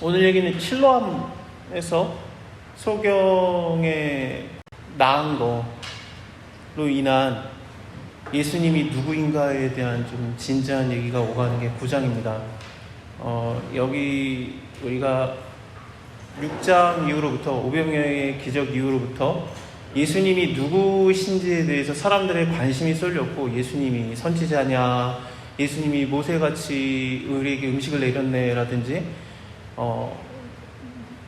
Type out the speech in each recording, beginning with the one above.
오늘 얘기는 실로암에서 소경에 나은 거로 인한 예수님이 누구인가에 대한 좀 진지한 얘기가 오가는 게 9장입니다. 여기 우리가 6장 이후로부터 오병이어의 기적 이후로부터 예수님이 누구신지에 대해서 사람들의 관심이 쏠렸고, 예수님이 선지자냐, 예수님이 모세같이 우리에게 음식을 내렸네 라든지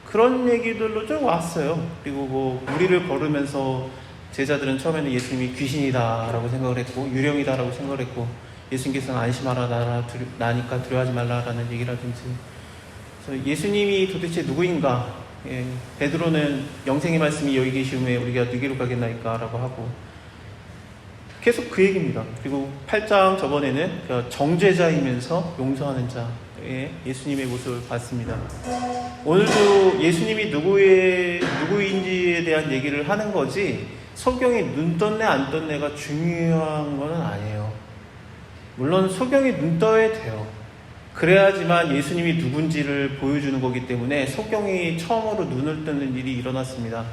그런 얘기들로 좀 왔어요. 그리고 뭐 무리를 걸으면서 제자들은 처음에는 예수님이 귀신이다 라고 생각을 했고, 유령이다 라고 생각을 했고, 예수님께서는 안심하라, 나니까 두려워하지 말라 라는 얘기라든지, 그래서 예수님이 도대체 누구인가, 베드로는 영생의 말씀이 여기 계시오매 우리가 누구로 가겠나이까 라고 하고, 계속 그 얘기입니다. 그리고 8장 저번에는 정죄자이면서 용서하는 자의 예수님의 모습을 봤습니다. 오늘도 예수님이 누구인지에 대한 얘기를 하는 거지, 소경이 눈 떴네 안 떴네가 중요한 건 아니에요. 물론 소경이 눈 떠야 돼요. 그래야지만 예수님이 누군지를 보여주는 거기 때문에 소경이 처음으로 눈을 뜨는 일이 일어났습니다.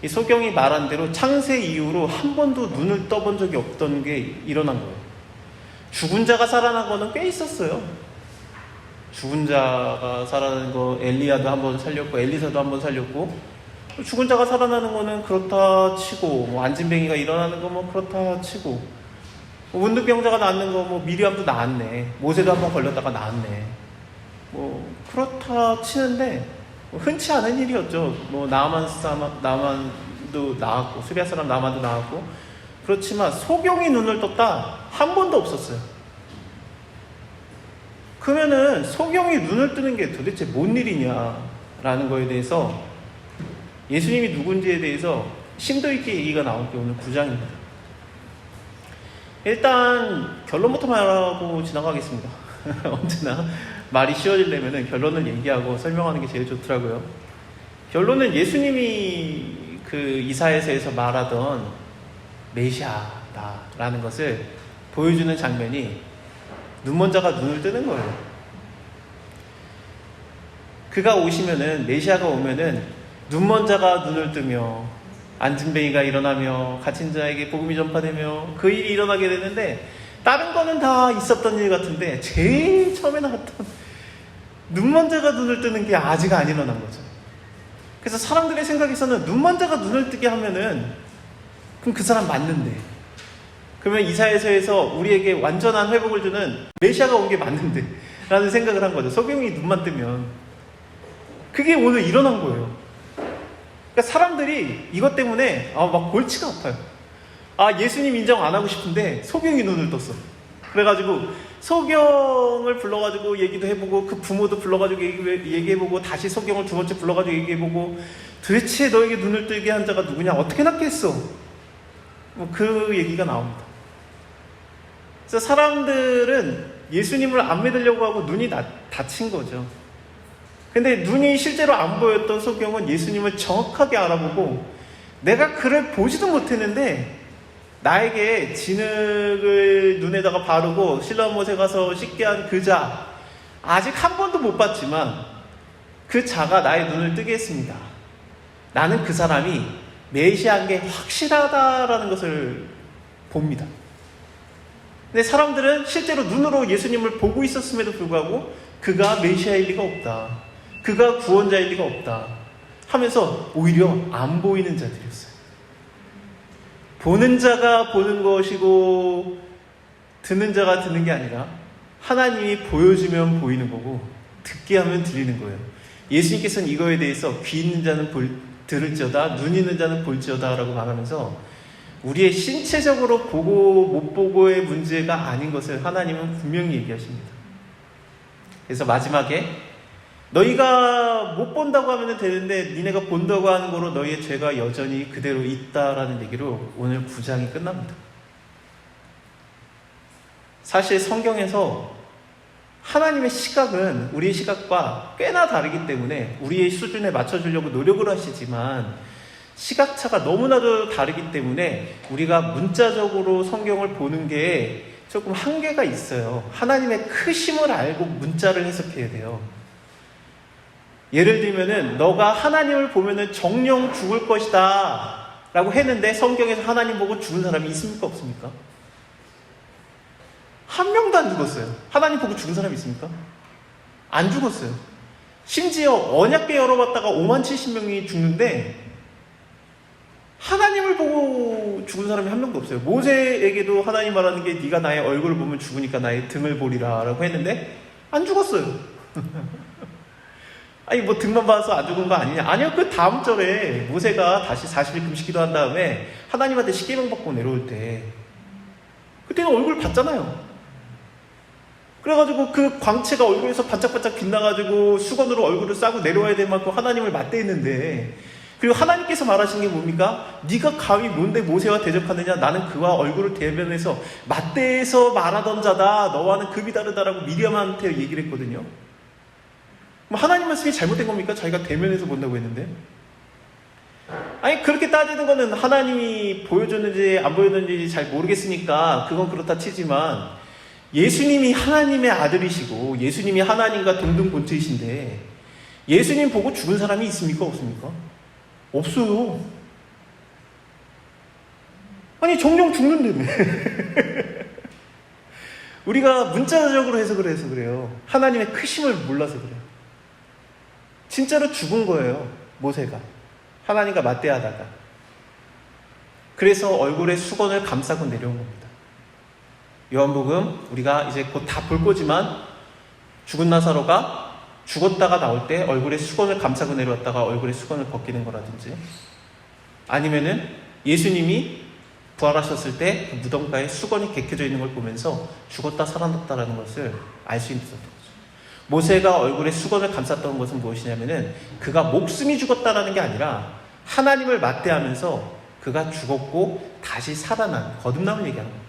이 소경이 말한 대로 창세 이후로 한 번도 눈을 떠본 적이 없던 게 일어난 거예요. 죽은 자가 살아난 거는 꽤 있었어요. 죽은 자가 살아나는 거 엘리야도 한 번 살렸고, 엘리사도 한 번 살렸고, 죽은 자가 살아나는 거는 그렇다 치고, 뭐 안진뱅이가 일어나는 거 뭐 그렇다 치고, 문득병자가 낫는 거 뭐 미리암도 나았네, 모세도 한 번 걸렸다가 나았네, 뭐 그렇다 치는데 흔치 않은 일이었죠. 뭐 나만도 나았고, 수리아 사람 나만도 나았고, 그렇지만 소경이 눈을 떴다 한 번도 없었어요. 그러면은 소경이 눈을 뜨는 게 도대체 뭔 일이냐라는 거에 대해서, 예수님이 누군지에 대해서 심도 있게 얘기가 나올 게 오늘 9장입니다. 일단 결론부터 말하고 지나가겠습니다. 언제나 말이 쉬워지려면 결론을 얘기하고 설명하는 게 제일 좋더라고요. 결론은 예수님이 그 이사야서에서 말하던 메시아다라는 것을 보여주는 장면이 눈먼 자가 눈을 뜨는 거예요. 그가 오시면은, 메시아가 오면은 눈먼 자가 눈을 뜨며 안진뱅이가 일어나며 갇힌 자에게 복음이 전파되며 그 일이 일어나게 되는데, 다른 거는 다 있었던 일 같은데 제일 처음에 나왔던 눈먼 자가 눈을 뜨는 게 아직 안 일어난 거죠. 그래서 사람들의 생각에서는 눈먼 자가 눈을 뜨게 하면은 그럼 그 사람 맞는데, 그러면 이사야서에서 우리에게 완전한 회복을 주는 메시아가 온 게 맞는데 라는 생각을 한 거죠. 소경이 눈만 뜨면. 그게 오늘 일어난 거예요. 그러니까 사람들이 이것 때문에 막 골치가 아파요. 예수님 인정 안 하고 싶은데 소경이 눈을 떴어. 그래가지고 소경을 불러가지고 얘기도 해보고, 그 부모도 불러가지고 얘기해보고, 다시 소경을 두 번째 불러가지고 얘기해보고, 도대체 너에게 눈을 뜨게 한 자가 누구냐, 어떻게 낫겠어, 그 얘기가 나옵니다. 그래서 사람들은 예수님을 안 믿으려고 하고 눈이 닫힌 거죠. 근데 눈이 실제로 안 보였던 소경은 예수님을 정확하게 알아보고, 내가 그를 보지도 못했는데 나에게 진흙을 눈에다가 바르고 실로암 못에 가서 씻게 한 그 자, 아직 한 번도 못 봤지만 그 자가 나의 눈을 뜨게 했습니다. 나는 그 사람이 메시아인 게 확실하다라는 것을 봅니다. 근데 사람들은 실제로 눈으로 예수님을 보고 있었음에도 불구하고 그가 메시아일 리가 없다, 그가 구원자일 리가 없다 하면서 오히려 안 보이는 자들이었어요. 보는 자가 보는 것이고 듣는 자가 듣는 게 아니라 하나님이 보여주면 보이는 거고 듣게 하면 들리는 거예요. 예수님께서는 이거에 대해서 귀 있는 자는 들을지어다, 눈 있는 자는 볼지어다 라고 말하면서 우리의 신체적으로 보고 못 보고의 문제가 아닌 것을 하나님은 분명히 얘기하십니다. 그래서 마지막에 너희가 못 본다고 하면 되는데 니네가 본다고 하는 거로 너희의 죄가 여전히 그대로 있다라는 얘기로 오늘 9장이 끝납니다. 사실 성경에서 하나님의 시각은 우리의 시각과 꽤나 다르기 때문에 우리의 수준에 맞춰주려고 노력을 하시지만, 시각차가 너무나도 다르기 때문에 우리가 문자적으로 성경을 보는 게 조금 한계가 있어요. 하나님의 크심을 알고 문자를 해석해야 돼요. 예를 들면은 너가 하나님을 보면은 정령 죽을 것이다 라고 했는데 성경에서 하나님 보고 죽은 사람이 있습니까? 없습니까? 한 명도 안 죽었어요. 하나님 보고 죽은 사람이 있습니까? 안 죽었어요. 심지어 언약궤 열어봤다가 5만 70명이 죽는데 하나님을 보고 죽은 사람이 한 명도 없어요. 모세에게도 하나님 말하는 게 네가 나의 얼굴을 보면 죽으니까 나의 등을 보리라 라고 했는데 안 죽었어요. 아니 뭐 등만 봐서 안 죽은 거 아니냐? 아니요. 그 다음 절에 모세가 다시 40일 금식 기도한 다음에 하나님한테 십계명 받고 내려올 때 그때는 얼굴 봤잖아요. 그래가지고 그 광채가 얼굴에서 반짝반짝 빛나가지고 수건으로 얼굴을 싸고 내려와야 될 만큼 하나님을 맞대했는데, 그리고 하나님께서 말하신 게 뭡니까? 네가 감히 뭔데 모세와 대적하느냐? 나는 그와 얼굴을 대면해서 맞대해서 말하던 자다. 너와는 급이 다르다라고 미리암한테 얘기를 했거든요. 그럼 하나님 말씀이 잘못된 겁니까? 자기가 대면해서 본다고 했는데. 아니 그렇게 따지는 거는 하나님이 보여줬는지 안 보여줬는지 잘 모르겠으니까 그건 그렇다 치지만, 예수님이 하나님의 아들이시고 예수님이 하나님과 동등본체이신데 예수님 보고 죽은 사람이 있습니까? 없습니까? 없어요. 아니 정령 죽는다며. 우리가 문자적으로 해석을 해서 그래요. 하나님의 크심을 몰라서 그래요. 진짜로 죽은 거예요. 모세가 하나님과 맞대하다가. 그래서 얼굴에 수건을 감싸고 내려온 겁니다. 요한복음 우리가 이제 곧 다 볼 거지만 죽은 나사로가 죽었다가 나올 때 얼굴에 수건을 감싸고 내려왔다가 얼굴에 수건을 벗기는 거라든지, 아니면은 예수님이 부활하셨을 때 그 무덤가에 수건이 개켜져 있는 걸 보면서 죽었다 살아났다라는 것을 알 수 있었던 거죠. 모세가 얼굴에 수건을 감쌌던 것은 무엇이냐면은 그가 목숨이 죽었다라는 게 아니라 하나님을 맞대하면서 그가 죽었고 다시 살아난 거듭남을 얘기하는 겁니다.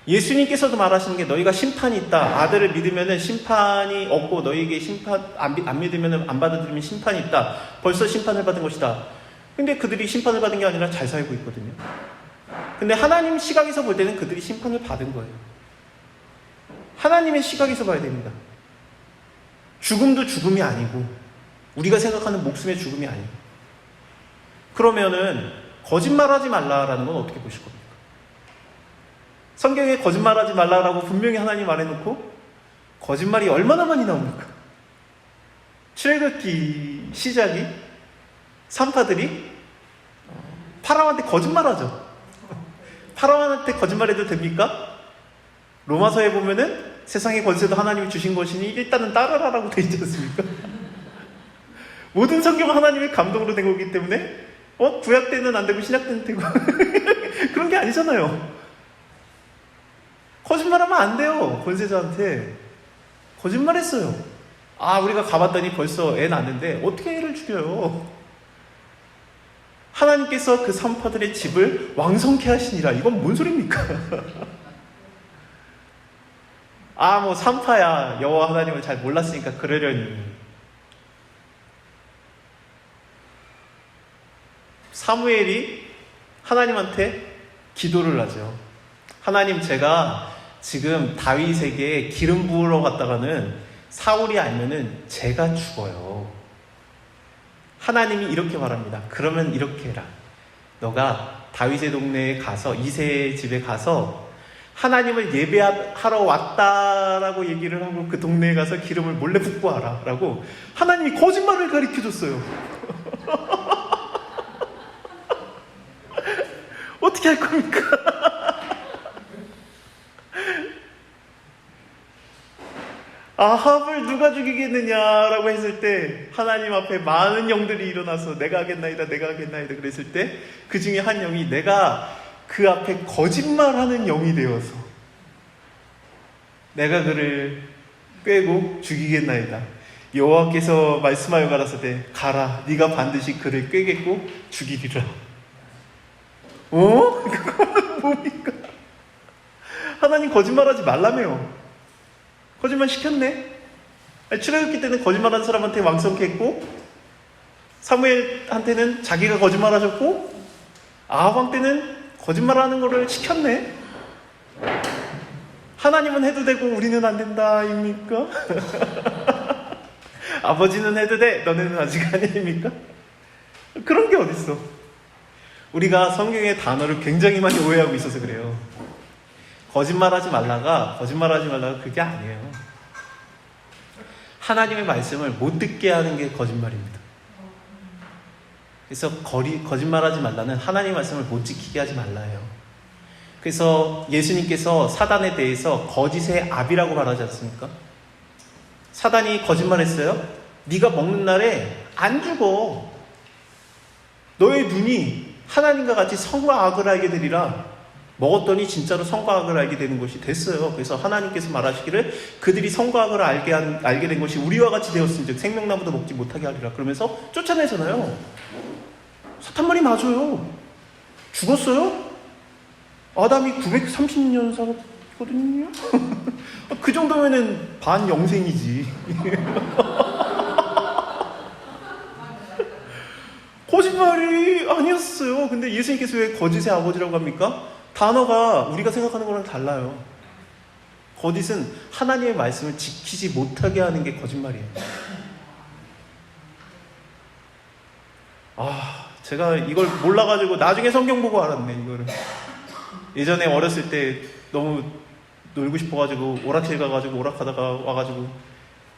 예수님께서도 말하시는 게 너희가 심판이 있다. 아들을 믿으면 심판이 없고 너희에게 심판 안 믿으면 안 받아들이면 심판이 있다. 벌써 심판을 받은 것이다. 근데 그들이 심판을 받은 게 아니라 잘 살고 있거든요. 근데 하나님 시각에서 볼 때는 그들이 심판을 받은 거예요. 하나님의 시각에서 봐야 됩니다. 죽음도 죽음이 아니고 우리가 생각하는 목숨의 죽음이 아니고. 그러면은 거짓말하지 말라라는 건 어떻게 보실 겁니까? 성경에 거짓말하지 말라라고 분명히 하나님 말해놓고 거짓말이 얼마나 많이 나옵니까? 출애굽기 시작이 산파들이 파라오한테 거짓말하죠. 파라오한테 거짓말해도 됩니까? 로마서에 보면은 세상의 권세도 하나님이 주신 것이니 일단은 따르라라고 돼 있지 않습니까? 모든 성경은 하나님의 감동으로 된 거기 때문에 구약 때는 안 되고 신약 때는 되고 그런 게 아니잖아요. 거짓말하면 안 돼요. 권세자한테 거짓말했어요. 우리가 가봤더니 벌써 애 낳았는데 어떻게 애를 죽여요? 하나님께서 그 산파들의 집을 왕성케 하시니라. 이건 뭔 소리입니까? 뭐 산파야 여호와 하나님을 잘 몰랐으니까 그러려니. 사무엘이 하나님한테 기도를 하죠. 하나님, 제가 지금 다윗에게 기름 부으러 갔다가는 사울이 알면은 제가 죽어요. 하나님이 이렇게 말합니다. 그러면 이렇게 해라. 너가 다윗의 동네에 가서 이새의 집에 가서 하나님을 예배하러 왔다라고 얘기를 하고 그 동네에 가서 기름을 몰래 붓고 와라 라고 하나님이 거짓말을 가르쳐줬어요. 어떻게 할 겁니까? 아합을 누가 죽이겠느냐라고 했을 때 하나님 앞에 많은 영들이 일어나서 내가 하겠나이다 그랬을 때 그 중에 한 영이 내가 그 앞에 거짓말하는 영이 되어서 내가 그를 꿰고 죽이겠나이다. 여호와께서 말씀하여 가라사대 가라, 네가 반드시 그를 꿰겠고 죽이리라. 그거는 뭡니까? 하나님 거짓말하지 말라며요. 거짓말 시켰네. 출애굽기 때는 거짓말하는 사람한테 왕성케 했고, 사무엘한테는 자기가 거짓말하셨고, 아합 왕 때는 거짓말하는 거를 시켰네. 하나님은 해도 되고 우리는 안 된다입니까? 아버지는 해도 돼, 너네는 아직 아닙니까? 그런 게 어딨어. 우리가 성경의 단어를 굉장히 많이 오해하고 있어서 그래요. 거짓말하지 말라가 그게 아니에요. 하나님의 말씀을 못 듣게 하는 게 거짓말입니다. 그래서 거짓말하지 말라는 하나님의 말씀을 못 지키게 하지 말라요. 그래서 예수님께서 사단에 대해서 거짓의 압이라고 말하지 않습니까? 사단이 거짓말했어요. 네가 먹는 날에 안 죽어. 너의 눈이 하나님과 같이 선과 악을 알게 되리라. 먹었더니 진짜로 선과 악을 알게 되는 것이 됐어요. 그래서 하나님께서 말하시기를 그들이 선과 악을 알게 된 것이 우리와 같이 되었은즉 생명나무도 먹지 못하게 하리라. 그러면서 쫓아내잖아요. 사탄 말이 맞아요. 죽었어요? 아담이 930년 살았거든요. 그 정도면은 반영생이지. 거짓말이 아니었어요. 근데 예수님께서 왜 거짓의 아버지라고 합니까? 단어가 우리가 생각하는 거랑 달라요. 거짓은 하나님의 말씀을 지키지 못하게 하는 게 거짓말이에요. 제가 이걸 몰라가지고 나중에 성경 보고 알았네, 이거를. 예전에 어렸을 때 너무 놀고 싶어가지고 오락실 가가지고 오락하다가 와가지고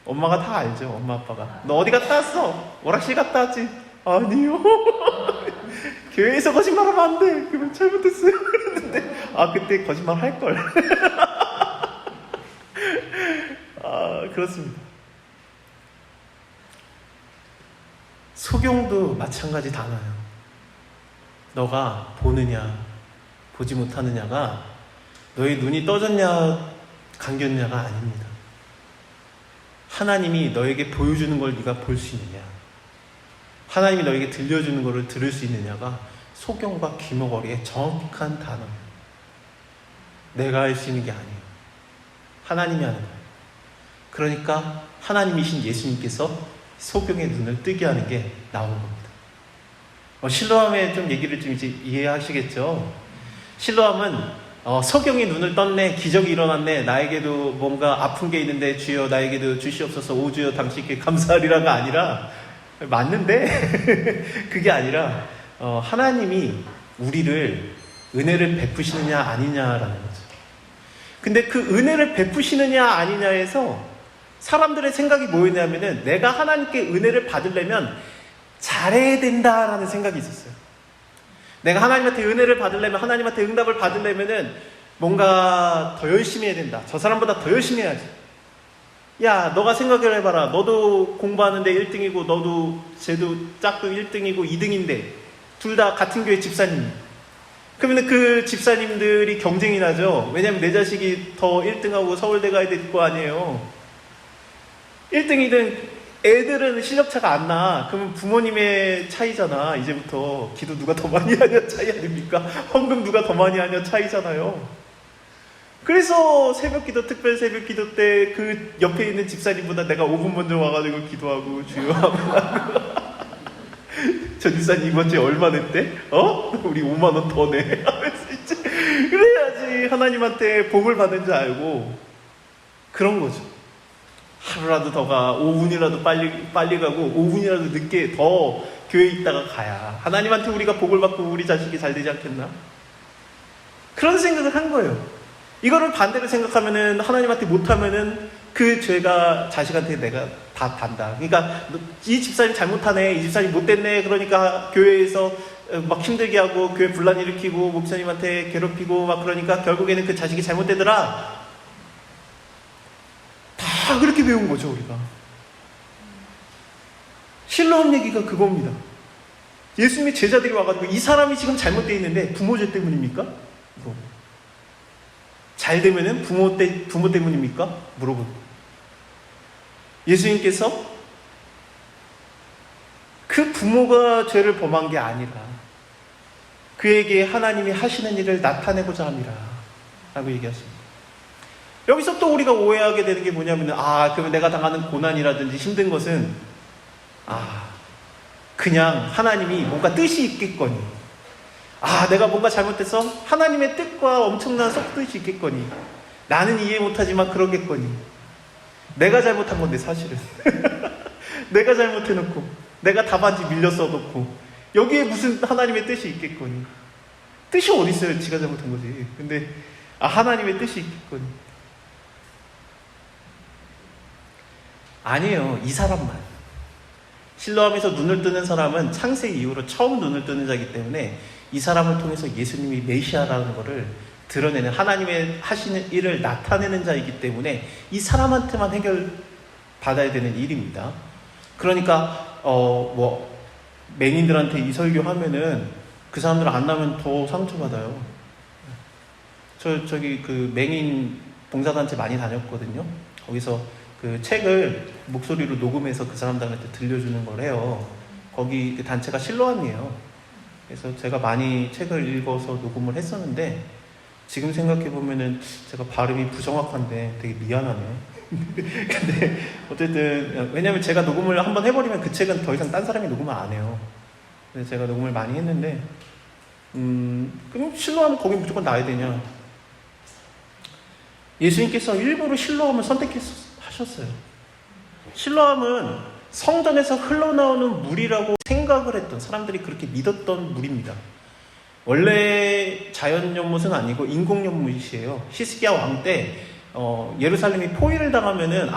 엄마가 다 알죠. 엄마 아빠가 너 어디 갔다 왔어? 오락실 갔다 왔지? 아니요. 교회에서 거짓말하면 안 돼. 그러면 잘못했어요. 그랬는데 그때 거짓말 할걸. 그렇습니다. 소경도 마찬가지 단어예요. 너가 보느냐 보지 못하느냐가 너의 눈이 떠졌냐 감겼냐가 아닙니다. 하나님이 너에게 보여주는 걸 네가 볼 수 있느냐, 하나님이 너에게 들려주는 것을 들을 수 있느냐가 소경과 귀머거리의 정확한 단어예요. 내가 할 수 있는 게 아니에요. 하나님이 하는 거예요. 그러니까 하나님이신 예수님께서 소경의 눈을 뜨게 하는 게 나오는 겁니다. 실로암의 좀 얘기를 좀 이제 이해하시겠죠? 실로암은 소경이 눈을 떴네, 기적이 일어났네, 나에게도 뭔가 아픈 게 있는데 주여 나에게도 주시옵소서, 오 주여 당신께 감사하리라가 아니라, 맞는데 그게 아니라 하나님이 우리를 은혜를 베푸시느냐 아니냐라는 거죠. 근데 그 은혜를 베푸시느냐 아니냐에서 사람들의 생각이 뭐였냐면은 내가 하나님께 은혜를 받으려면 잘해야 된다라는 생각이 있었어요. 내가 하나님한테 은혜를 받으려면, 하나님한테 응답을 받으려면은 뭔가 더 열심히 해야 된다. 저 사람보다 더 열심히 해야지. 야, 너가 생각을 해봐라. 너도 공부하는데 1등이고 너도 쟤도 짝도 1등이고 2등인데 둘 다 같은 교회 집사님. 그러면 그 집사님들이 경쟁이 나죠. 왜냐면 내 자식이 더 1등하고 서울대 가야 될 거 아니에요. 1등이든 애들은 실력차가 안 나. 그러면 부모님의 차이잖아. 이제부터 기도 누가 더 많이 하냐 차이 아닙니까? 헌금 누가 더 많이 하냐 차이잖아요. 그래서 새벽기도, 특별 새벽기도 때 그 옆에 있는 집사님보다 내가 5분 먼저 와가지고 기도하고 주여 하고 저 집사님 이번 주에 얼마 냈대? 우리 5만 원 더 내. 그래야지 하나님한테 복을 받는 줄 알고. 그런 거죠. 하루라도 더 가, 5분이라도 빨리 가고 5분이라도 늦게 더 교회에 있다가 가야 하나님한테 우리가 복을 받고 우리 자식이 잘 되지 않겠나? 그런 생각을 한 거예요. 이거를 반대로 생각하면은, 하나님한테 못하면은 그 죄가 자식한테 내가 다 단다. 그러니까 이 집사님 잘못하네, 이 집사님 못됐네, 그러니까 교회에서 막 힘들게 하고 교회 분란 일으키고 목사님한테 괴롭히고 막 그러니까 결국에는 그 자식이 잘못되더라. 다 그렇게 배운 거죠, 우리가. 실로암 얘기가 그겁니다. 예수님의 제자들이 와가지고 이 사람이 지금 잘못되어 있는데 부모 죄 때문입니까? 이거. 잘 되면은 부모 때문입니까? 물어보고. 예수님께서 그 부모가 죄를 범한 게 아니라 그에게 하나님이 하시는 일을 나타내고자 함이라 라고 얘기하십니다. 여기서 또 우리가 오해하게 되는 게 뭐냐면, 그러면 내가 당하는 고난이라든지 힘든 것은 그냥 하나님이 뭔가 뜻이 있겠거니, 내가 뭔가 잘못해서 하나님의 뜻과 엄청난 섞뜻이 있겠거니, 나는 이해 못하지만 그러겠거니, 내가 잘못한 건데 사실은 내가 잘못해놓고 내가 답안지 밀려 써놓고 여기에 무슨 하나님의 뜻이 있겠거니. 뜻이 어디 있어요? 지가 잘못한 거지. 근데 하나님의 뜻이 있겠거니. 아니에요. 이 사람만. 실로암에서 눈을 뜨는 사람은 창세 이후로 처음 눈을 뜨는 자이기 때문에 이 사람을 통해서 예수님이 메시아라는 것을 드러내는, 하나님의 하시는 일을 나타내는 자이기 때문에 이 사람한테만 해결받아야 되는 일입니다. 그러니까 맹인들한테 이 설교하면은 그 사람들 안 나면 더 상처받아요. 저기 그 맹인 봉사단체 많이 다녔거든요. 거기서 그 책을 목소리로 녹음해서 그 사람들한테 들려주는 걸 해요. 거기 그 단체가 실로암이에요. 그래서 제가 많이 책을 읽어서 녹음을 했었는데 지금 생각해보면은 제가 발음이 부정확한데 되게 미안하네요. 근데 어쨌든 왜냐면 제가 녹음을 한번 해버리면 그 책은 더 이상 딴 사람이 녹음을 안 해요. 그래서 제가 녹음을 많이 했는데 그럼 실로암 거기 무조건 나야 되냐? 예수님께서 일부러 실로암을 선택하셨어요. 실로암은 성전에서 흘러나오는 물이라고 생각을 했던, 사람들이 그렇게 믿었던 물입니다. 원래 자연 연못은 아니고 인공 연못이에요. 히스기야 왕 때 예루살렘이 포위를 당하면은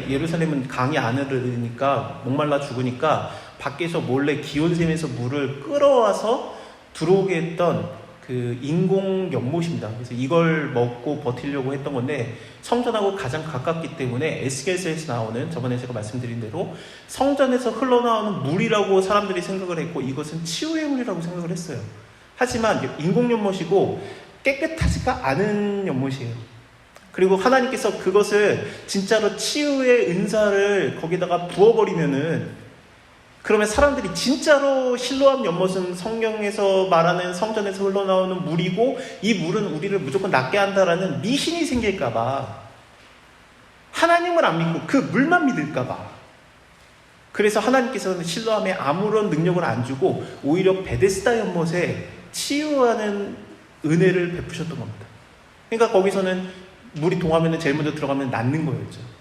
예루살렘은 강이 안 흐르니까 목말라 죽으니까 밖에서 몰래 기온샘에서 물을 끌어와서 들어오게 했던 그 인공 연못입니다. 그래서 이걸 먹고 버티려고 했던 건데 성전하고 가장 가깝기 때문에 에스겔서에서 나오는, 저번에 제가 말씀드린 대로 성전에서 흘러나오는 물이라고 사람들이 생각을 했고 이것은 치유의 물이라고 생각을 했어요. 하지만 인공 연못이고 깨끗하지가 않은 연못이에요. 그리고 하나님께서 그것을 진짜로 치유의 은사를 거기다가 부어버리면은, 그러면 사람들이 진짜로 실로암 연못은 성경에서 말하는 성전에서 흘러나오는 물이고 이 물은 우리를 무조건 낫게 한다라는 미신이 생길까봐, 하나님을 안 믿고 그 물만 믿을까봐, 그래서 하나님께서는 실로암에 아무런 능력을 안 주고 오히려 베데스다 연못에 치유하는 은혜를 베푸셨던 겁니다. 그러니까 거기서는 물이 동하면 제일 먼저 들어가면 낫는 거였죠.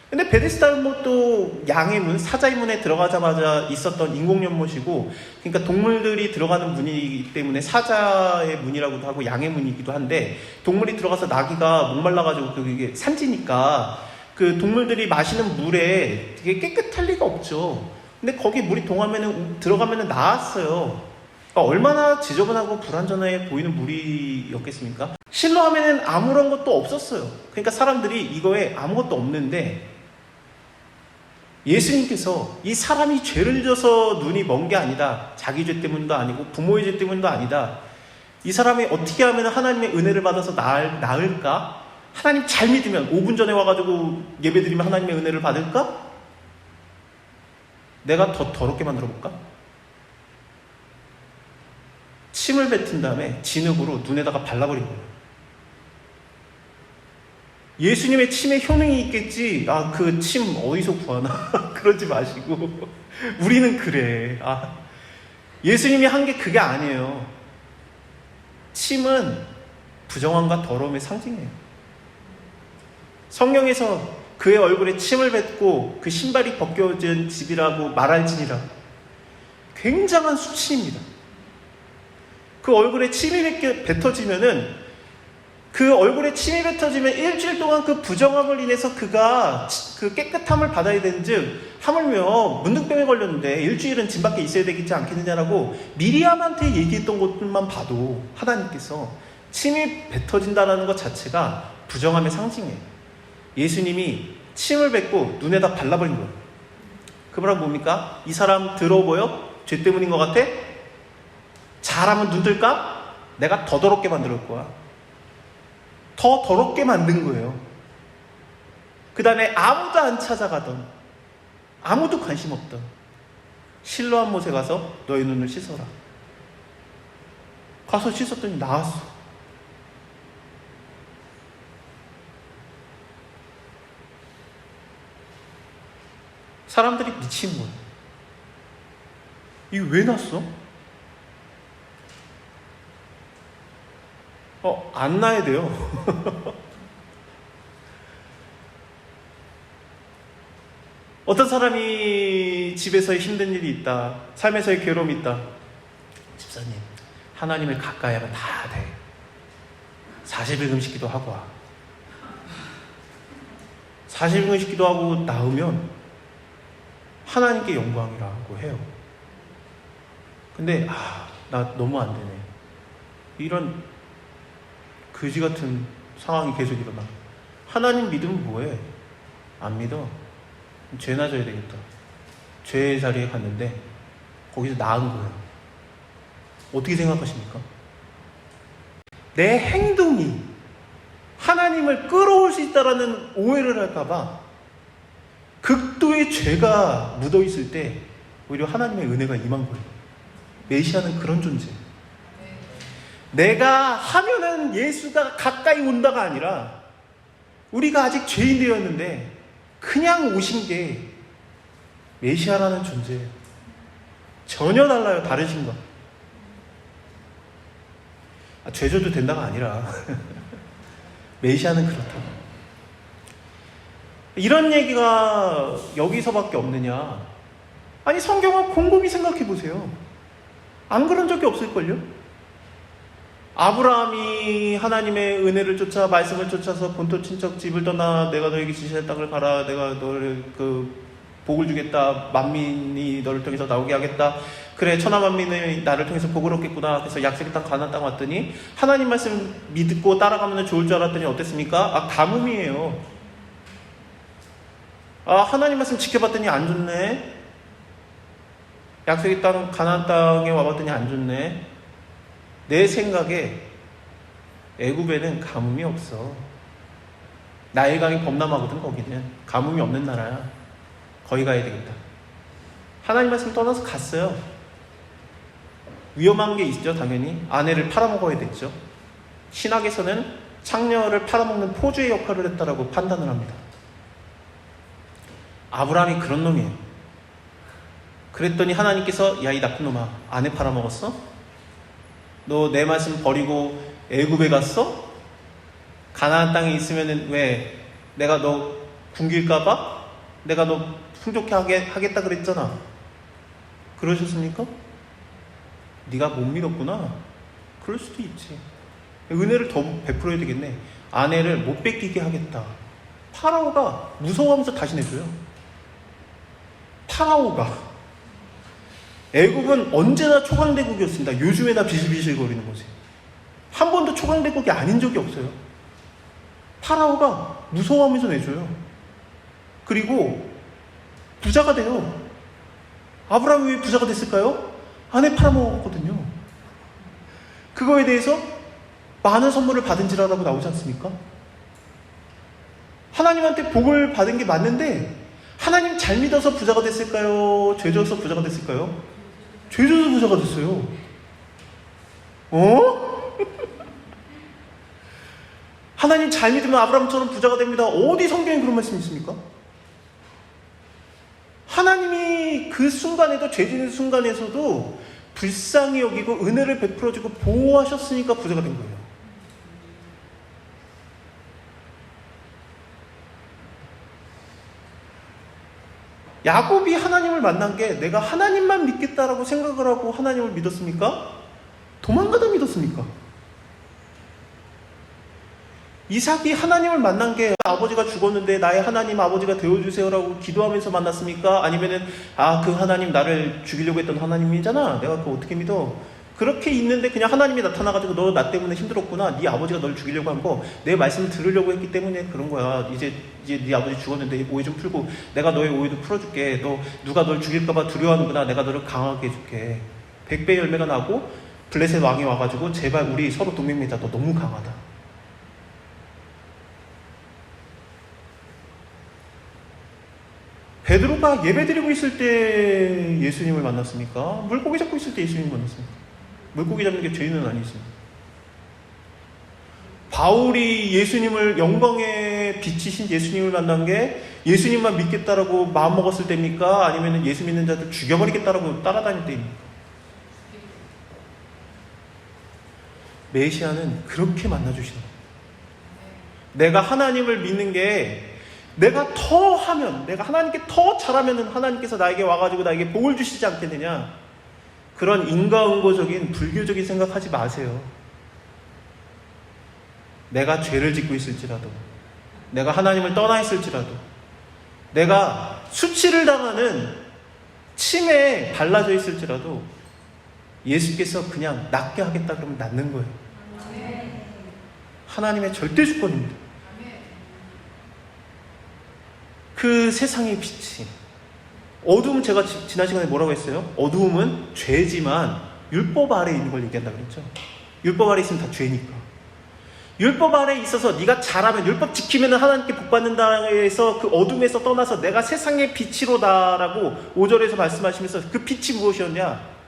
근데 베데스다 연못도 양의 문, 사자의 문에 들어가자마자 있었던 인공 연못이고, 그러니까 동물들이 들어가는 문이기 때문에 사자의 문이라고도 하고 양의 문이기도 한데, 동물이 들어가서 나귀가 목말라가지고 그게 산지니까 그 동물들이 마시는 물에 되게 깨끗할 리가 없죠. 근데 거기 물이 들어가면은 나았어요. 그러니까 얼마나 지저분하고 불완전해 보이는 물이었겠습니까? 실로암에는 아무런 것도 없었어요. 그러니까 사람들이 이거에 아무것도 없는데 예수님께서 이 사람이 죄를 져서 눈이 먼 게 아니다, 자기 죄 때문도 아니고 부모의 죄 때문도 아니다, 이 사람이 어떻게 하면 하나님의 은혜를 받아서 나을까? 하나님 잘 믿으면 5분 전에 와가지고 예배드리면 하나님의 은혜를 받을까? 내가 더 더럽게 만들어 볼까? 침을 뱉은 다음에 진흙으로 눈에다가 발라버린 거예요. 예수님의 침에 효능이 있겠지, 그 침 어디서 구하나? 그러지 마시고 우리는 그래. 예수님이 한 게 그게 아니에요. 침은 부정함과 더러움의 상징이에요. 성경에서 그의 얼굴에 침을 뱉고 그 신발이 벗겨진 집이라고 말할지니라, 굉장한 수치입니다. 그 얼굴에 침이 뱉어지면은, 그 얼굴에 침이 뱉어지면 일주일 동안 그 부정함을 인해서 그가 그 깨끗함을 받아야 되는즉, 하물며 문둥병에 걸렸는데 일주일은 집 밖에 있어야 되겠지 않겠느냐라고 미리암한테 얘기했던 것만 봐도 하나님께서 침이 뱉어진다는 것 자체가 부정함의 상징이에요. 예수님이 침을 뱉고 눈에다 발라버린 거예요. 그 말은 뭡니까? 이 사람 더러워 보여? 죄 때문인 것 같아? 잘하면 눈 뜰까? 내가 더 더럽게 만들 거야. 더 더럽게 만든 거예요. 그 다음에 아무도 안 찾아가던, 아무도 관심 없던 실로암 못에 가서 너의 눈을 씻어라. 가서 씻었더니 나았어. 사람들이 미친 거예요. 이게 왜 났어? 안 나야 돼요. 어떤 사람이 집에서의 힘든 일이 있다, 삶에서의 괴로움이 있다. 집사님, 하나님을 가까이 하면 다 돼. 40일 금식 기도하고 와. 40일 금식 기도하고 나오면 하나님께 영광이라고 해요. 근데 나 너무 안 되네. 이런 거지 같은 상황이 계속 일어나. 하나님 믿으면 뭐해? 안 믿어. 죄나 져야 되겠다. 죄의 자리에 갔는데 거기서 나은 거예요. 어떻게 생각하십니까? 내 행동이 하나님을 끌어올 수 있다라는 오해를 할까봐 극도의 죄가 묻어있을 때 오히려 하나님의 은혜가 임한 거예요. 메시아는 그런 존재예요. 내가 하면은 예수가 가까이 온다가 아니라 우리가 아직 죄인되었는데 그냥 오신 게 메시아라는 존재예요. 전혀 달라요. 다른 신과. 죄져도 된다가 아니라 메시아는 그렇다고. 이런 얘기가 여기서밖에 없느냐? 아니, 성경을 곰곰이 생각해 보세요. 안 그런 적이 없을걸요? 아브라함이 하나님의 은혜를 쫓아 말씀을 쫓아서 본토 친척 집을 떠나 내가 너에게 지시할 땅을 가라, 내가 너를 복을 주겠다, 만민이 너를 통해서 나오게 하겠다, 그래 천하 만민이 나를 통해서 복을 얻겠구나. 그래서 약속의 땅 가나안 땅 왔더니 하나님 말씀 믿고 따라가면 좋을 줄 알았더니 어땠습니까? 가뭄이에요. 하나님 말씀 지켜봤더니 안 좋네. 약속의 땅 가나안 땅에 와봤더니 안 좋네. 내 생각에 애굽에는 가뭄이 없어. 나일강이 범람하거든. 거기는 가뭄이 없는 나라야. 거기 가야 되겠다. 하나님 말씀 떠나서 갔어요. 위험한 게 있죠. 당연히 아내를 팔아먹어야 됐죠. 신학에서는 창녀를 팔아먹는 포주의 역할을 했다라고 판단을 합니다. 아브라함이 그런 놈이에요. 그랬더니 하나님께서 야, 이 나쁜 놈아, 아내 팔아먹었어? 너 내 말씀 버리고 애굽에 갔어? 가나안 땅에 있으면은 왜 내가 너 굶길까봐? 내가 너 풍족해 하겠다 그랬잖아. 그러셨습니까? 네가 못 믿었구나. 그럴 수도 있지. 은혜를 더 베풀어야 되겠네. 아내를 못 뺏기게 하겠다. 파라오가 무서워하면서 다시 내줘요. 파라오가. 애굽은 언제나 초강대국이었습니다. 요즘에나 비실비실거리는 거지. 한 번도 초강대국이 아닌 적이 없어요. 파라오가 무서워하면서 내줘요. 그리고 부자가 돼요. 아브라함이 왜 부자가 됐을까요? 아내 팔아먹었거든요. 그거에 대해서 많은 선물을 받은지라라고 나오지 않습니까? 하나님한테 복을 받은 게 맞는데 하나님 잘 믿어서 부자가 됐을까요? 죄 져서 부자가 됐을까요? 죄 져서 부자가 됐어요. 하나님 잘 믿으면 아브라함처럼 부자가 됩니다. 어디 성경에 그런 말씀이 있습니까? 하나님이 그 순간에도, 죄 짓는 순간에서도 불쌍히 여기고 은혜를 베풀어주고 보호하셨으니까 부자가 된 거예요. 야곱이 하나님을 만난 게 내가 하나님만 믿겠다라고 생각을 하고 하나님을 믿었습니까? 도망가다 믿었습니까? 이삭이 하나님을 만난 게 아버지가 죽었는데 나의 하나님 아버지가 되어주세요라고 기도하면서 만났습니까? 아니면은 그 하나님 나를 죽이려고 했던 하나님이잖아, 내가 그거 어떻게 믿어? 그렇게 있는데 그냥 하나님이 나타나가지고 너 나 때문에 힘들었구나, 네 아버지가 널 죽이려고 한 거 내 말씀을 들으려고 했기 때문에 그런 거야. 이제 네 아버지 죽었는데 오해 좀 풀고 내가 너의 오해도 풀어줄게. 너 누가 널 죽일까봐 두려워하는구나, 내가 너를 강하게 해줄게. 100배 열매가 나고 블레셋 왕이 와가지고 제발 우리 서로 동맹 맺자, 너 너무 강하다. 베드로가 예배드리고 있을 때 예수님을 만났습니까? 물고기 잡고 있을 때 예수님을 만났습니까? 물고기 잡는 게 죄는 아니십니다. 바울이 예수님을, 영광의 빛이신 예수님을 만난 게 예수님만 믿겠다라고 마음먹었을 때입니까? 아니면 예수 믿는 자들 죽여버리겠다라고 따라다닐 때입니까? 메시아는 그렇게 만나주시는 거예요. 내가 하나님을 믿는 게 내가 더 하면, 내가 하나님께 더 잘하면 하나님께서 나에게 와가지고 나에게 복을 주시지 않겠느냐. 그런 인과응보적인 불교적인 생각하지 마세요. 내가 죄를 짓고 있을지라도, 내가 하나님을 떠나 있을지라도, 내가 수치를 당하는 침에 발라져 있을지라도 예수께서 그냥 낫게 하겠다 그러면 낫는 거예요. 하나님의 절대 주권입니다. 그 세상의 빛이, 어두움, 제가 지난 시간에 뭐라고 했어요? 어두움은 죄지만 율법 아래에 있는 걸 얘기한다 그랬죠. 율법 아래에 있으면 다 죄니까. 율법 아래에 있어서 네가 잘하면, 율법 지키면 하나님께 복 받는다 해서 그 어둠에서 떠나서 내가 세상의 빛이로다라고 5절에서 말씀하시면서, 그 빛이 무엇이었냐?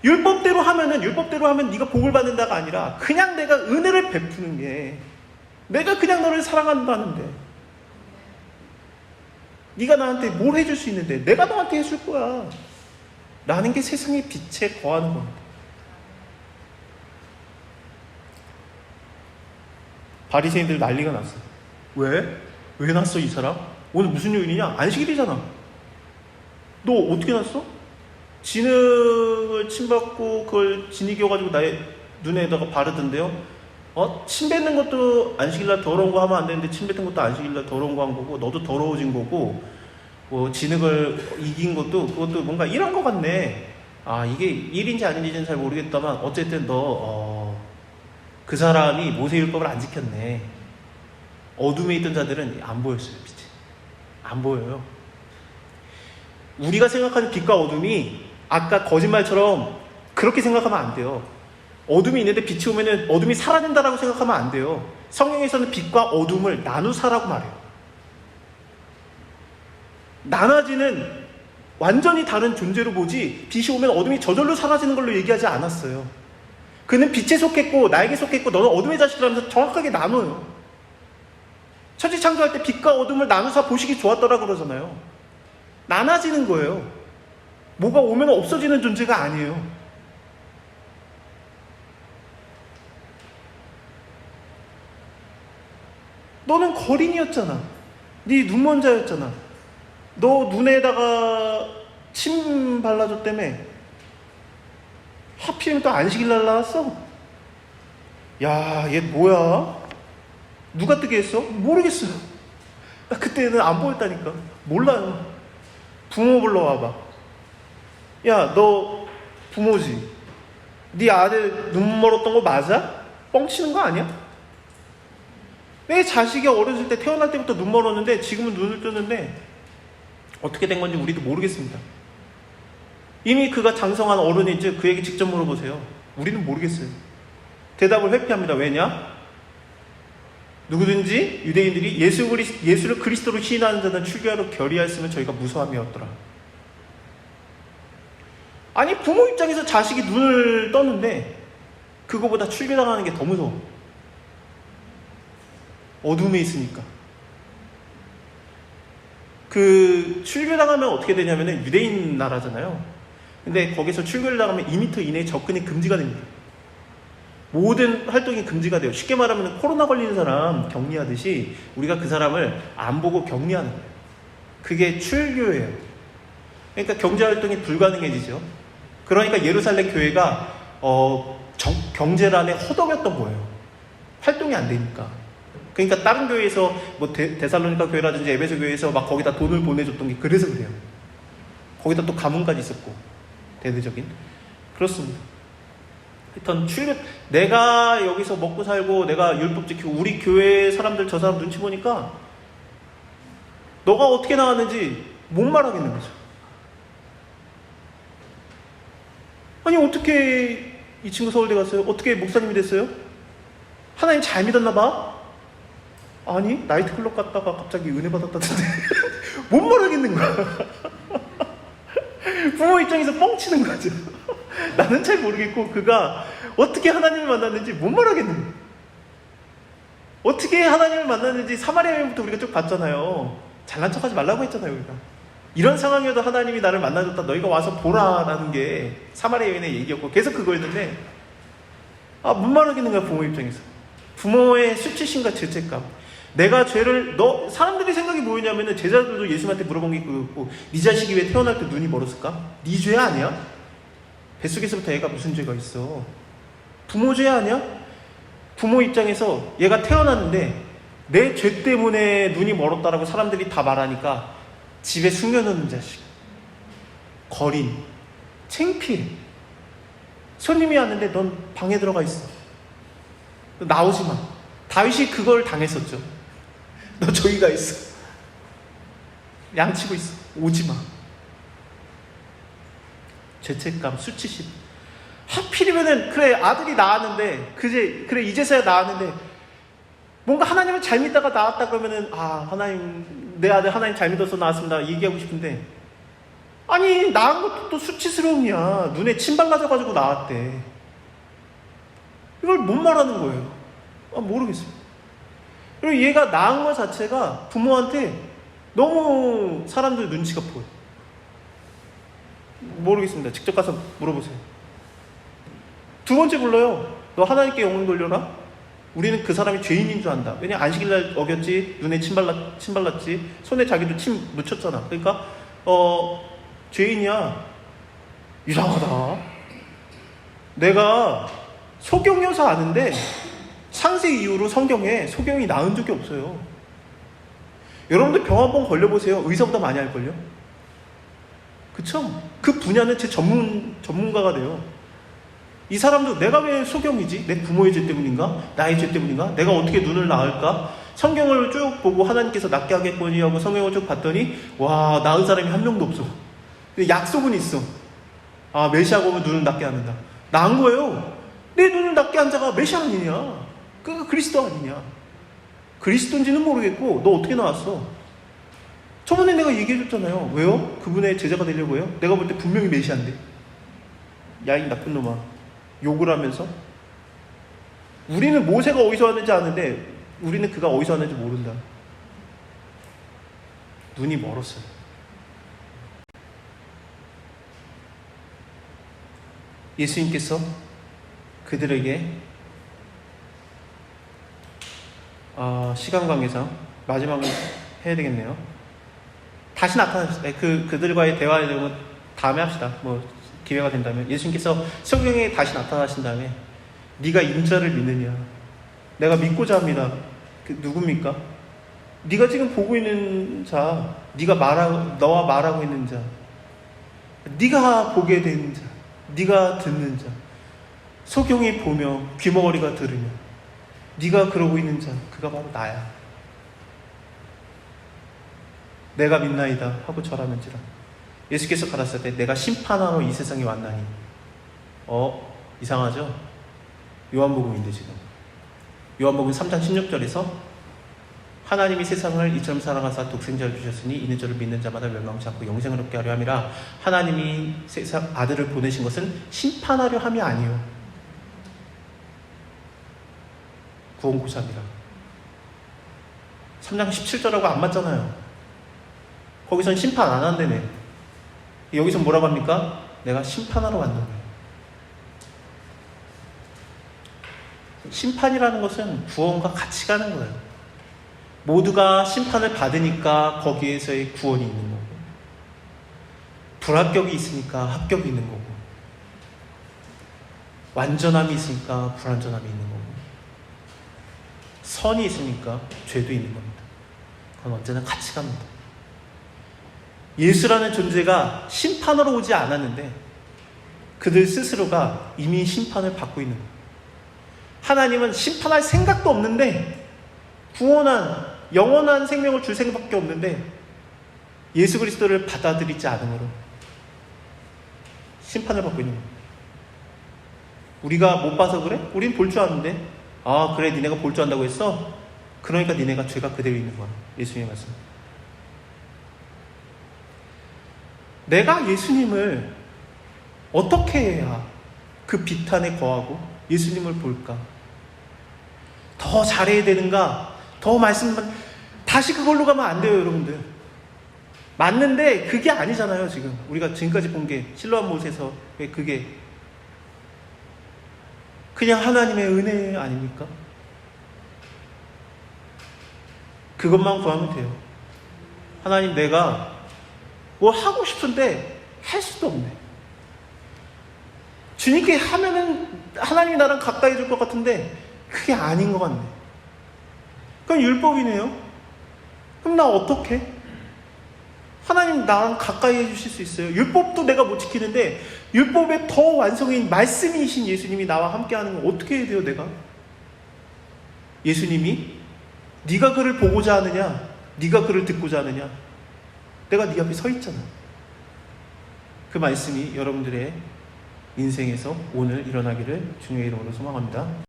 율법대로 하면 네가 복을 받는다가 아니라 그냥 내가 은혜를 베푸는 게, 내가 그냥 너를 사랑한다는데, 네가 나한테 뭘 해줄 수 있는데 내가 너한테 해줄 거야 라는 게 세상의 빛에 거하는 겁니다. 바리새인들 난리가 났어. 왜? 왜 났어 이 사람? 오늘 무슨 요일이냐? 안식일이잖아. 너 어떻게 났어? 진흙을 침받고 그걸 진이겨가지고 나의 눈에다가 바르던데요. 침 뱉는 것도 안식일날 더러운 거 하면 안 되는데 침 뱉는 것도 안식일날 더러운 거 한 거고, 너도 더러워진 거고, 진흙을 이긴 것도 그것도 뭔가 일한 것 같네. 이게 일인지 아닌지는 잘 모르겠다만 어쨌든 그 사람이 모세율법을 안 지켰네. 어둠에 있던 자들은 안 보였어요. 빛이 안 보여요. 우리가 생각하는 빛과 어둠이 아까 거짓말처럼 그렇게 생각하면 안 돼요. 어둠이 있는데 빛이 오면은 어둠이 사라진다라고 생각하면 안 돼요. 성경에서는 빛과 어둠을 나누사라고 말해요. 나눠지는 완전히 다른 존재로 보지, 빛이 오면 어둠이 저절로 사라지는 걸로 얘기하지 않았어요. 그는 빛에 속했고 나에게 속했고 너는 어둠의 자식이라면서 정확하게 나눠요. 천지 창조할 때 빛과 어둠을 나누사 보시기 좋았더라 그러잖아요. 나눠지는 거예요. 뭐가 오면 없어지는 존재가 아니에요. 너는 거린이었잖아. 네 눈먼자였잖아. 너 눈에다가 침 발라줬다며. 하필이면 또 안식일날 나왔어? 야, 얘 뭐야? 누가 뜨게 했어? 모르겠어요. 나 그때는 안 보였다니까. 몰라요. 부모 불러와봐. 야, 너 부모지? 네 아들 눈 멀었던 거 맞아? 뻥치는 거 아니야? 내 자식이 어렸을 때 태어날 때부터 눈 멀었는데 지금은 눈을 뜨는데 어떻게 된 건지 우리도 모르겠습니다. 이미 그가 장성한 어른인지 그에게 직접 물어보세요. 우리는 모르겠어요. 대답을 회피합니다. 왜냐? 누구든지 유대인들이 예수를 그리스도로 시인하는 자는 출교하러 결의하였으면 저희가 무서함이었더라. 아니, 부모 입장에서 자식이 눈을 떴는데 그거보다 출교당하는 게 더 무서워. 어둠에 있으니까. 그 출교당하면 어떻게 되냐면은 유대인 나라잖아요. 근데 거기서 출교를 당하면 2m 이내에 접근이 금지가 됩니다. 모든 활동이 금지가 돼요. 쉽게 말하면 코로나 걸리는 사람 격리하듯이 우리가 그 사람을 안 보고 격리하는 거예요. 그게 출교예요. 그러니까 경제활동이 불가능해지죠. 그러니까 예루살렘 교회가 경제란에 허덕였던 거예요. 활동이 안 되니까. 그러니까 다른 교회에서 뭐 데살로니가 교회라든지 에베소 교회에서 막 거기다 돈을 보내줬던 게 그래서 그래요. 거기다 또 가문까지 있었고 대대적인. 그렇습니다. 하여튼 내가 여기서 먹고 살고 내가 율법 지키고 우리 교회 사람들 저 사람 눈치 보니까 너가 어떻게 나왔는지 못 말하겠는 거죠. 아니, 어떻게 이 친구 서울대 갔어요? 어떻게 목사님이 됐어요? 하나님 잘 믿었나 봐? 아니, 나이트클럽 갔다가 갑자기 은혜 받았다던데. 못 말하겠는 거야. 부모 입장에서 뻥치는 거죠. 나는 잘 모르겠고 그가 어떻게 하나님을 만났는지 못 말하겠는 거야. 어떻게 하나님을 만났는지 사마리아 여행부터 우리가 쭉 봤잖아요. 잘난 척하지 말라고 했잖아요. 우리가 이런 상황이어도 하나님이 나를 만나줬다, 너희가 와서 보라라는 게 사마리아 여인의 얘기였고 계속 그거였는데 못 말하겠는 거야. 부모 입장에서 부모의 수치심과 죄책감. 내가 죄를 사람들이 생각이 뭐였냐면은 제자들도 예수님한테 물어본 게 그거였고, 네 자식이 왜 태어날 때 눈이 멀었을까? 네 죄 아니야? 뱃속에서부터 얘가 무슨 죄가 있어? 부모 죄 아니야? 부모 입장에서 얘가 태어났는데 내 죄 때문에 눈이 멀었다라고 사람들이 다 말하니까 집에 숨겨놓는 자식, 거린, 창피해. 손님이 왔는데 넌 방에 들어가 있어. 나오지 마. 다윗이 그걸 당했었죠. 너 저기가 있어. 양치고 있어. 오지 마. 죄책감, 수치심. 하필이면은, 그래, 아들이 낳았는데, 그래, 이제서야 낳았는데, 뭔가 하나님을 잘 믿다가 낳았다 그러면은, 하나님, 내 아들 하나님 잘 믿어서 낳았습니다. 얘기하고 싶은데, 아니, 낳은 것도 또 수치스러움이야. 눈에 침 발라져가지고 낳았대. 이걸 뭔 말하는 거예요? 모르겠어요. 그리고 얘가 낳은 것 자체가 부모한테 너무 사람들 눈치가 보여요. 모르겠습니다. 직접 가서 물어보세요. 두 번째 불러요. 너 하나님께 영혼 돌려라? 우리는 그 사람이 죄인인 줄 안다. 왜냐, 안식일날 어겼지, 눈에 침 발랐지, 손에 자기도 침 묻혔잖아. 그러니까 죄인이야. 이상하다. 내가 소경여서 아는데 창세 이후로 성경에 소경이 나은 적이 없어요. 여러분들 병 한번 걸려보세요. 의사보다 많이 할걸요? 그쵸? 그 분야는 제 전문가가 돼요. 이 사람도 내가 왜 소경이지? 내 부모의 죄 때문인가? 나의 죄 때문인가? 내가 어떻게 눈을 낳을까? 성경을 쭉 보고 하나님께서 낫게 하겠거니 하고 성경을 쭉 봤더니 와, 나은 사람이 한 명도 없어. 근데 약속은 있어. 메시아가 오면 눈을 낫게 하는다. 나은 거예요. 내 눈을 낫게 한 자가 메시아 아니냐? 그가 그리스도 아니냐? 그리스도인지는 모르겠고 너 어떻게 나왔어? 저번에 내가 얘기해줬잖아요. 왜요? 그분의 제자가 되려고요? 내가 볼 때 분명히 메시아인데. 야, 이 나쁜 놈아. 욕을 하면서. 우리는 모세가 어디서 왔는지 아는데 우리는 그가 어디서 왔는지 모른다. 눈이 멀었어요. 예수님께서 그들에게 시간 관계상 마지막을 해야 되겠네요. 다시 나타나셨어요. 그들과의 대화의 내용은 다음에 합시다. 기회가 된다면. 예수님께서 성경에 다시 나타나신 다음에 네가 인자를 믿느냐? 내가 믿고자 합니다. 누굽니까? 네가 지금 보고 있는 자, 너와 말하고 있는 자, 네가 보게 되는 자, 네가 듣는 자, 소경이 보며 귀머거리가 들으며 네가 그러고 있는 자, 그가 바로 나야. 내가 믿나이다 하고 절하는지라. 예수께서 가라사대 내가 심판하러 이 세상에 왔나니. 이상하죠? 요한복음인데 지금 요한복음 3장 16절에서 하나님이 세상을 이처럼 사랑하사 독생자를 주셨으니 이는 저를 믿는 자마다 멸망치 않고 영생을 얻게 하려 함이라. 하나님이 세상 아들을 보내신 것은 심판하려 함이 아니요 구원구사입니다. 3장 17절하고 안 맞잖아요. 거기선 심판 안 한다네. 여기서 뭐라고 합니까? 내가 심판하러 왔는 거예요. 심판이라는 것은 구원과 같이 가는 거예요. 모두가 심판을 받으니까 거기에서의 구원이 있는 거고, 불합격이 있으니까 합격이 있는 거고, 완전함이 있으니까 불완전함이 있는 거고, 선이 있으니까 죄도 있는 겁니다. 그건 언제나 같이 갑니다. 예수라는 존재가 심판으로 오지 않았는데 그들 스스로가 이미 심판을 받고 있는 거예요. 하나님은 심판할 생각도 없는데 구원한 영원한 생명을 줄 생각밖에 없는데 예수 그리스도를 받아들이지 않음으로 심판을 받고 있는 거예요. 우리가 못 봐서 그래? 우린 볼 줄 아는데. 그래, 니네가 볼 줄 안다고 했어? 그러니까 니네가 죄가 그대로 있는 거야. 예수님의 말씀. 내가 예수님을 어떻게 해야 그 비탄에 거하고 예수님을 볼까? 더 잘해야 되는가? 더 말씀만 다시 그걸로 가면 안 돼요, 여러분들. 맞는데 그게 아니잖아요. 지금 우리가 지금까지 본 게 실로암 못에서 그게 그냥 하나님의 은혜 아닙니까? 그것만 구하면 돼요. 하나님, 내가 뭘 하고 싶은데 할 수도 없네. 주님께 하면은 하나님이 나랑 가까이 줄 것 같은데 그게 아닌 것 같네. 그럼 율법이네요. 그럼 나 어떡해? 하나님 나랑 가까이 해주실 수 있어요. 율법도 내가 못 지키는데 율법의 더 완성인 말씀이신 예수님이 나와 함께하는 건 어떻게 해야 돼요, 내가? 예수님이 네가 그를 보고자 하느냐, 네가 그를 듣고자 하느냐, 내가 네 앞에 서 있잖아. 그 말씀이 여러분들의 인생에서 오늘 일어나기를 주님의 이름으로 소망합니다.